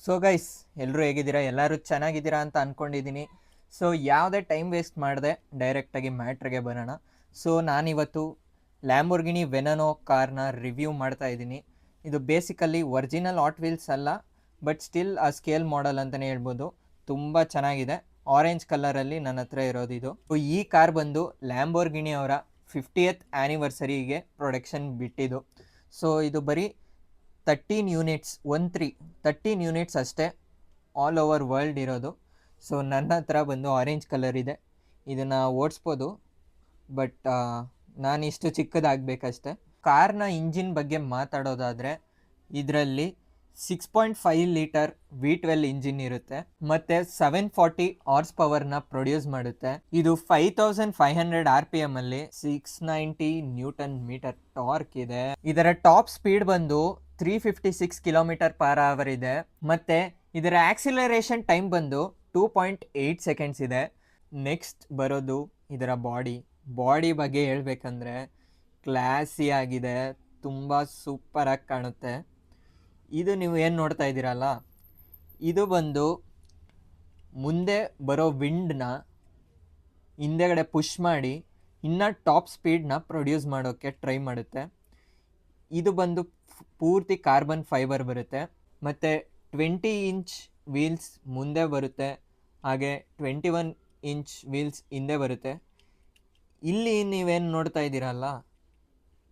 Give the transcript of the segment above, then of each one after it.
So guys, ಎಲ್ಲರೂ ಹೇಗಿದ್ದೀರಾ? ಎಲ್ಲರೂ ಚೆನ್ನಾಗಿದ್ದೀರಾ ಅಂತ ಅಂದ್ಕೊಂಡಿದ್ದೀನಿ. ಸೊ ಯಾವುದೇ ಟೈಮ್ ವೇಸ್ಟ್ ಮಾಡದೆ ಡೈರೆಕ್ಟಾಗಿ ಮ್ಯಾಟ್ರಿಗೆ ಬರೋಣ. ಸೊ ನಾನಿವತ್ತು ಲ್ಯಾಂಬೋರ್ಗಿನಿ ವೆನನೋ ಕಾರ್ನ ರಿವ್ಯೂ ಮಾಡ್ತಾ ಇದ್ದೀನಿ. ಇದು ಬೇಸಿಕಲಿ ಒರಿಜಿನಲ್ ಹಾಟ್ ವೀಲ್ಸ್ ಅಲ್ಲ, ಬಟ್ ಸ್ಟಿಲ್ ಆ ಸ್ಕೇಲ್ ಮಾಡೆಲ್ ಅಂತಲೇ ಹೇಳ್ಬೋದು. ತುಂಬ ಚೆನ್ನಾಗಿದೆ. ಆರೆಂಜ್ ಕಲರಲ್ಲಿ ನನ್ನ ಹತ್ರ ಇರೋದು ಇದು. ಈ ಕಾರ್ ಬಂದು ಲ್ಯಾಂಬೋರ್ಗಿನಿ ಅವರ 50th ಆ್ಯನಿವರ್ಸರಿಗೆ ಪ್ರೊಡಕ್ಷನ್ ಬಿಟ್ಟಿದ್ದು. ಸೊ ಇದು ಬರೀ 13 ಯೂನಿಟ್ಸ್ 13 ಯೂನಿಟ್ಸ್ ಅಷ್ಟೇ ಆಲ್ ಓವರ್ ವರ್ಲ್ಡ್ ಇರೋದು. ಸೊ ನನ್ನ ಹತ್ರ ಬಂದು ಆರೆಂಜ್ ಕಲರ್ ಇದೆ. ಇದನ್ನು ಓಡಿಸ್ಬೋದು, ಬಟ್ ನಾನಿಷ್ಟು ಚಿಕ್ಕದಾಗಬೇಕಷ್ಟೆ. ಕಾರ್ನ ಇಂಜಿನ್ ಬಗ್ಗೆ ಮಾತಾಡೋದಾದರೆ ಇದರಲ್ಲಿ 6.5 ಲೀಟರ್ V12 ಇಂಜಿನ್ ಇರುತ್ತೆ ಮತ್ತು 740 ಹಾರ್ಸ್ ಪವರ್ನ ಪ್ರೊಡ್ಯೂಸ್ ಮಾಡುತ್ತೆ. ಇದು 5500 RPM ಅಲ್ಲಿ 690 ನ್ಯೂಟನ್ ಮೀಟರ್ ಟಾರ್ಕ್ ಇದೆ. ಇದರ ಟಾಪ್ ಸ್ಪೀಡ್ ಬಂದು 356 km/h ಇದೆ. ಮತ್ತು ಇದರ ಆಕ್ಸಿಲರೇಷನ್ ಟೈಮ್ ಬಂದು 2.8 ಸೆಕೆಂಡ್ಸ್ ಇದೆ. ನೆಕ್ಸ್ಟ್ ಬರೋದು ಇದರ ಬಾಡಿ ಬಗ್ಗೆ ಹೇಳ್ಬೇಕಂದ್ರೆ ಕ್ಲಾಸಿ ಆಗಿದೆ, ತುಂಬ ಸೂಪರಾಗಿ ಕಾಣುತ್ತೆ. ಇದು ನೀವು ಏನು ನೋಡ್ತಾ ಇದ್ದೀರಲ್ಲ, ಇದು ಬಂದು ಮುಂದೆ ಬರೋ ವಿಂಡ್ನ ಹಿಂದೆಗಡೆ ಪುಷ್ ಮಾಡಿ ಇನ್ನೂ ಟಾಪ್ ಸ್ಪೀಡ್ನ ಪ್ರೊಡ್ಯೂಸ್ ಮಾಡೋಕ್ಕೆ ಟ್ರೈ ಮಾಡುತ್ತೆ. ಇದು ಬಂದು ಪೂರ್ತಿ ಕಾರ್ಬನ್ ಫೈಬರ್ ಬರುತ್ತೆ ಮತ್ತು 20 ಇಂಚ್ ವೀಲ್ಸ್ ಮುಂದೆ ಬರುತ್ತೆ, ಹಾಗೆ 21 ಇಂಚ್ ವೀಲ್ಸ್ ಹಿಂದೆ ಬರುತ್ತೆ. ಇಲ್ಲಿ ನೀವೇನು ನೋಡ್ತಾ ಇದ್ದೀರಲ್ಲ,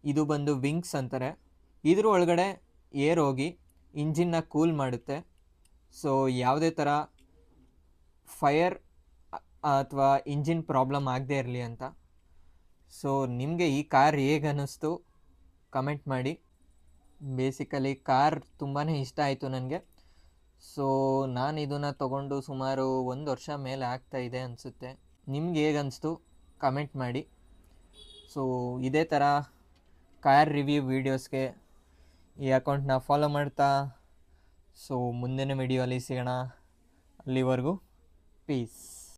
ಇದು ಬಂದು ವಿಂಗ್ಸ್ ಅಂತಾರೆ. ಇದ್ರ ಒಳಗಡೆ ಏರ್ ಹೋಗಿ ಇಂಜಿನ್ನ ಕೂಲ್ ಮಾಡುತ್ತೆ. ಸೊ ಯಾವುದೇ ಥರ ಫೈರ್ ಅಥವಾ ಇಂಜಿನ್ ಪ್ರಾಬ್ಲಮ್ ಆಗದೇ ಇರಲಿ ಅಂತ. ಸೊ ನಿಮಗೆ ಈ ಕಾರ್ ಹೇಗೆ ಅನ್ನಿಸ್ತು ಕಮೆಂಟ್ ಮಾಡಿ. ಬೇಸಿಕಲಿ ಕಾರ್ ತುಂಬಾ ಇಷ್ಟ ಆಯಿತು ನನಗೆ. ಸೊ ನಾನು ಇದನ್ನು ತೊಗೊಂಡು ಸುಮಾರು 1 ವರ್ಷ ಮೇಲೆ ಆಗ್ತಾಯಿದೆ ಅನಿಸುತ್ತೆ. ನಿಮ್ಗೆ ಹೇಗೆ ಅನಿಸ್ತು ಕಮೆಂಟ್ ಮಾಡಿ. ಸೊ ಇದೇ ಥರ ಕಾರ್ ರಿವ್ಯೂ ವೀಡಿಯೋಸ್ಗೆ ಈ ಅಕೌಂಟ್ನ ಫಾಲೋ ಮಾಡ್ತಾ. ಸೊ ಮುಂದಿನ ವಿಡಿಯೋಲಿ ಸಿಗೋಣ. ಅಲ್ಲಿವರೆಗೂ ಪೀಸ್.